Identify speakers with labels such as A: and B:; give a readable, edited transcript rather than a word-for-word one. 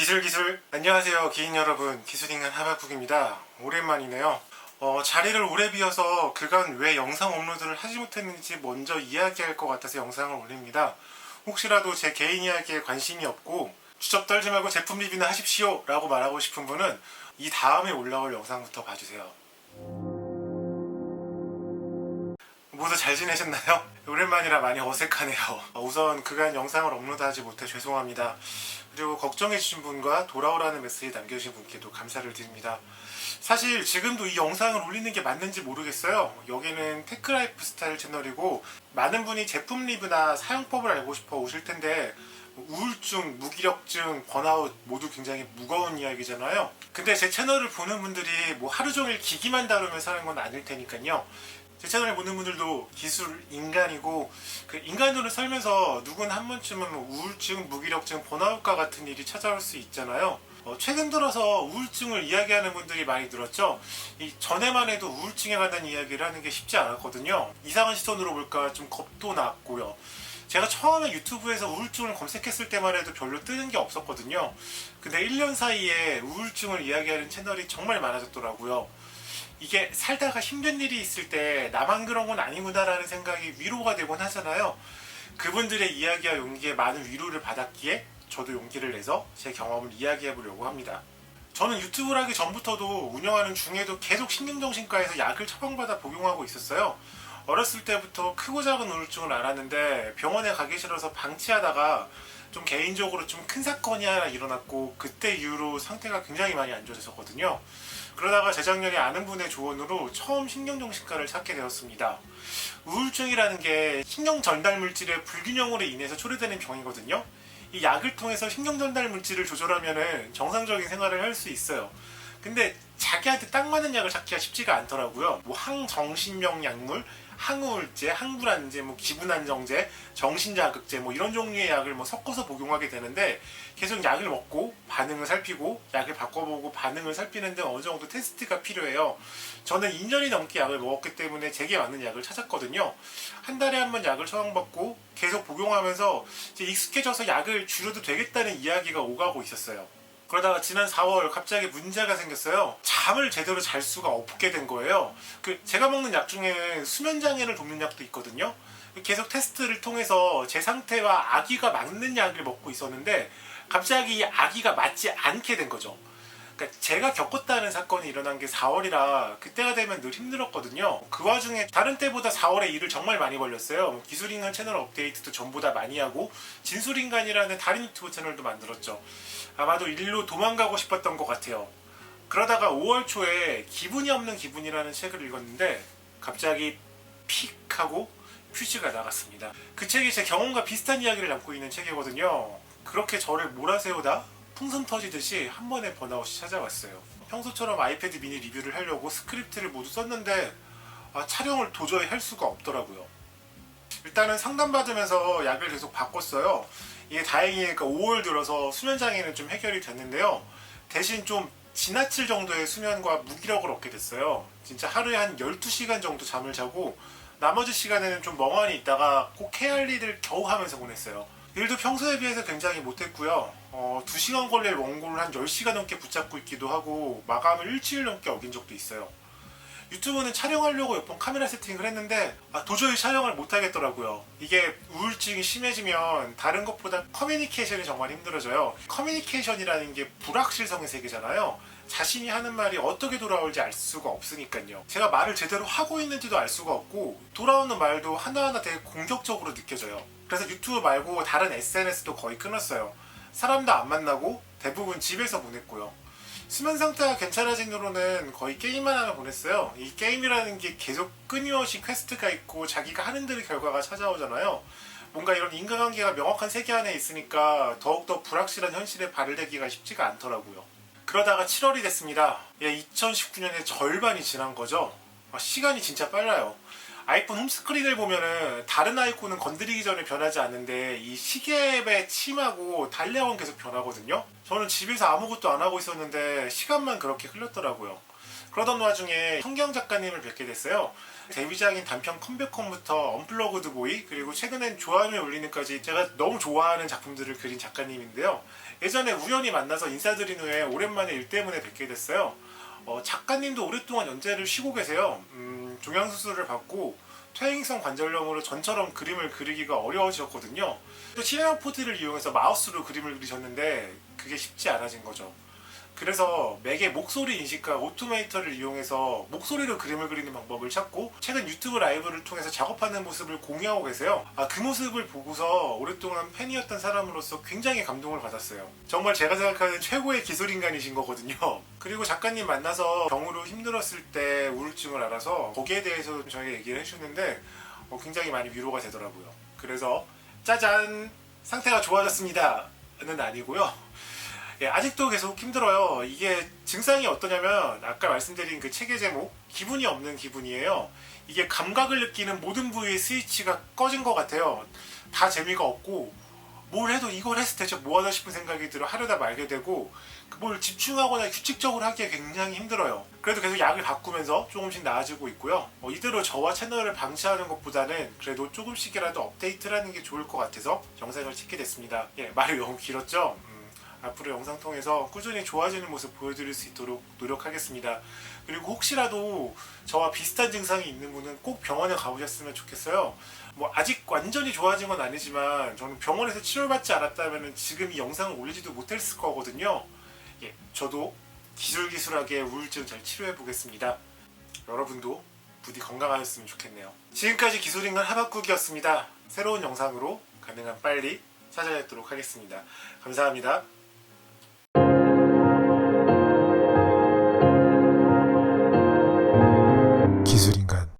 A: 기술 안녕하세요 기인 여러분, 기술인간 하박국입니다. 오랜만이네요. 자리를 오래 비워서 그간 왜 영상 업로드를 하지 못했는지 먼저 이야기할 것 같아서 영상을 올립니다. 혹시라도 제 개인 이야기에 관심이 없고 주접 떨지 말고 제품 리뷰나 하십시오 라고 말하고 싶은 분은 이 다음에 올라올 영상부터 봐주세요. 모두 잘 지내셨나요? 오랜만이라 많이 어색하네요. 우선 그간 영상을 업로드하지 못해 죄송합니다. 그리고 걱정해주신 분과 돌아오라는 메시지 남겨주신 분께도 감사를 드립니다. 사실 지금도 이 영상을 올리는 게 맞는지 모르겠어요. 여기는 테크라이프 스타일 채널이고 많은 분이 제품 리뷰나 사용법을 알고 싶어 오실 텐데 우울증, 무기력증, 번아웃 모두 굉장히 무거운 이야기잖아요. 근데 제 채널을 보는 분들이 뭐 하루 종일 기기만 다루면서 하는 건 아닐 테니까요. 제 채널을 보는 분들도 기술 인간이고 그 인간으로 살면서 누군 한 번쯤은 우울증, 무기력증, 번아웃과 같은 일이 찾아올 수 있잖아요. 최근 들어서 우울증을 이야기하는 분들이 많이 늘었죠. 이 전에만 해도 우울증에 관한 이야기를 하는 게 쉽지 않았거든요. 이상한 시선으로 볼까 좀 겁도 났고요. 제가 처음에 유튜브에서 우울증을 검색했을 때만 해도 별로 뜨는 게 없었거든요. 근데 1년 사이에 우울증을 이야기하는 채널이 정말 많아졌더라고요. 이게 살다가 힘든 일이 있을 때 나만 그런 건 아니구나라는 생각이 위로가 되곤 하잖아요. 그분들의 이야기와 용기에 많은 위로를 받았기에 저도 용기를 내서 제 경험을 이야기해 보려고 합니다. 저는 유튜브를 하기 전부터도 운영하는 중에도 계속 신경정신과에서 약을 처방받아 복용하고 있었어요. 어렸을 때부터 크고 작은 우울증을 앓았는데 병원에 가기 싫어서 방치하다가 좀 개인적으로 좀 큰 사건이 하나 일어났고 그때 이후로 상태가 굉장히 많이 안 좋아졌었거든요. 그러다가 재작년에 아는 분의 조언으로 처음 신경정신과를 찾게 되었습니다. 우울증이라는 게 신경 전달 물질의 불균형으로 인해서 초래되는 병이거든요. 이 약을 통해서 신경 전달 물질을 조절하면 정상적인 생활을 할 수 있어요. 근데 자기한테 딱 맞는 약을 찾기가 쉽지가 않더라고요. 뭐 항정신명 약물, 항우울제, 항불안제, 뭐 기분안정제, 정신자극제 뭐 이런 종류의 약을 뭐 섞어서 복용하게 되는데 계속 약을 먹고 반응을 살피고 약을 바꿔보고 반응을 살피는 등 어느 정도 테스트가 필요해요. 저는 2년이 넘게 약을 먹었기 때문에 제게 맞는 약을 찾았거든요. 한 달에 한 번 약을 처방받고 계속 복용하면서 이제 익숙해져서 약을 줄여도 되겠다는 이야기가 오가고 있었어요. 그러다가 지난 4월 갑자기 문제가 생겼어요. 잠을 제대로 잘 수가 없게 된 거예요. 제가 먹는 약 중에는 수면 장애를 돕는 약도 있거든요. 계속 테스트를 통해서 제 상태와 아기가 맞는 약을 먹고 있었는데 갑자기 아기가 맞지 않게 된 거죠. 그러니까 제가 겪었다는 사건이 일어난 게 4월이라 그때가 되면 늘 힘들었거든요. 그 와중에 다른 때보다 4월에 일을 정말 많이 벌렸어요. 기술인간 채널 업데이트도 전보다 많이 하고 진술인간이라는 다른 유튜브 채널도 만들었죠. 아마도 일로 도망가고 싶었던 것 같아요. 그러다가 5월 초에 기분이 없는 기분이라는 책을 읽었는데 갑자기 픽 하고 퓨즈가 나갔습니다. 그 책이 제 경험과 비슷한 이야기를 담고 있는 책이거든요. 그렇게 저를 몰아세우다 풍선 터지듯이 한 번에 번아웃이 찾아왔어요. 평소처럼 아이패드 미니 리뷰를 하려고 스크립트를 모두 썼는데 촬영을 도저히 할 수가 없더라고요. 일단은 상담받으면서 약을 계속 바꿨어요. 이게 다행히 5월 들어서 수면장애는 좀 해결이 됐는데요. 대신 좀 지나칠 정도의 수면과 무기력을 얻게 됐어요. 진짜 하루에 한 12시간 정도 잠을 자고 나머지 시간에는 좀 멍하니 있다가 꼭 해야 할 일을 겨우 하면서 보냈어요. 일도 평소에 비해서 굉장히 못했고요. 2시간 걸릴 원고를 한 10시간 넘게 붙잡고 있기도 하고 마감을 일주일 넘게 어긴 적도 있어요. 유튜브는 촬영하려고 몇 번 카메라 세팅을 했는데 도저히 촬영을 못하겠더라고요. 이게 우울증이 심해지면 다른 것보다 커뮤니케이션이 정말 힘들어져요. 커뮤니케이션이라는 게 불확실성의 세계잖아요. 자신이 하는 말이 어떻게 돌아올지 알 수가 없으니까요. 제가 말을 제대로 하고 있는지도 알 수가 없고 돌아오는 말도 하나하나 되게 공격적으로 느껴져요. 그래서 유튜브 말고 다른 SNS도 거의 끊었어요. 사람도 안 만나고 대부분 집에서 보냈고요. 수면 상태가 괜찮아진 후로는 거의 게임만 하며 보냈어요. 이 게임이라는 게 계속 끊임없이 퀘스트가 있고 자기가 하는 대로 결과가 찾아오잖아요. 뭔가 이런 인간관계가 명확한 세계 안에 있으니까 더욱더 불확실한 현실에 발을 대기가 쉽지가 않더라고요. 그러다가 7월이 됐습니다. 2019년의 절반이 지난 거죠. 시간이 진짜 빨라요. 아이폰 홈스크린을 보면은 다른 아이콘은 건드리기 전에 변하지 않는데 이 시계의 침하고 달력은 계속 변하거든요. 저는 집에서 아무것도 안 하고 있었는데 시간만 그렇게 흘렀더라고요. 그러던 와중에 성경 작가님을 뵙게 됐어요. 데뷔작인 단편 컴백홈부터 언플러그드 보이 그리고 최근엔 좋아요를 올리는까지 제가 너무 좋아하는 작품들을 그린 작가님인데요. 예전에 우연히 만나서 인사드린 후에 오랜만에 일 때문에 뵙게 됐어요. 작가님도 오랫동안 연재를 쉬고 계세요. 종양수술을 받고 퇴행성 관절염으로 전처럼 그림을 그리기가 어려워지셨거든요. 또 실행형 포트를 이용해서 마우스로 그림을 그리셨는데 그게 쉽지 않아진 거죠. 그래서 맥의 목소리 인식과 오토메이터를 이용해서 목소리로 그림을 그리는 방법을 찾고 최근 유튜브 라이브를 통해서 작업하는 모습을 공유하고 계세요. 그 모습을 보고서 오랫동안 팬이었던 사람으로서 굉장히 감동을 받았어요. 정말 제가 생각하는 최고의 기술인간이신 거거든요. 그리고 작가님 만나서 병으로 힘들었을 때 우울증을 알아서 거기에 대해서 저에게 얘기를 해주는데 굉장히 많이 위로가 되더라고요. 그래서 짜잔! 상태가 좋아졌습니다! 는 아니고요. 아직도 계속 힘들어요. 이게 증상이 어떠냐면 아까 말씀드린 그 책의 제목 기분이 없는 기분이에요. 이게 감각을 느끼는 모든 부위의 스위치가 꺼진 것 같아요. 다 재미가 없고 뭘 해도 이걸 했을 때 뭐하나 싶은 생각이 들어 하려다 말게 되고 뭘 집중하거나 규칙적으로 하기에 굉장히 힘들어요. 그래도 계속 약을 바꾸면서 조금씩 나아지고 있고요. 이대로 저와 채널을 방치하는 것보다는 그래도 조금씩이라도 업데이트를 하는 게 좋을 것 같아서 영상을 찍게 됐습니다. 말이 너무 길었죠? 앞으로 영상 통해서 꾸준히 좋아지는 모습 보여드릴 수 있도록 노력하겠습니다. 그리고 혹시라도 저와 비슷한 증상이 있는 분은 꼭 병원에 가보셨으면 좋겠어요. 아직 완전히 좋아진 건 아니지만 저는 병원에서 치료받지 않았다면 지금 이 영상을 올리지도 못했을 거거든요. 저도 기술기술하게 우울증 잘 치료해 보겠습니다. 여러분도 부디 건강하셨으면 좋겠네요. 지금까지 기술인간 하박국이었습니다. 새로운 영상으로 가능한 빨리 찾아뵙도록 하겠습니다. 감사합니다.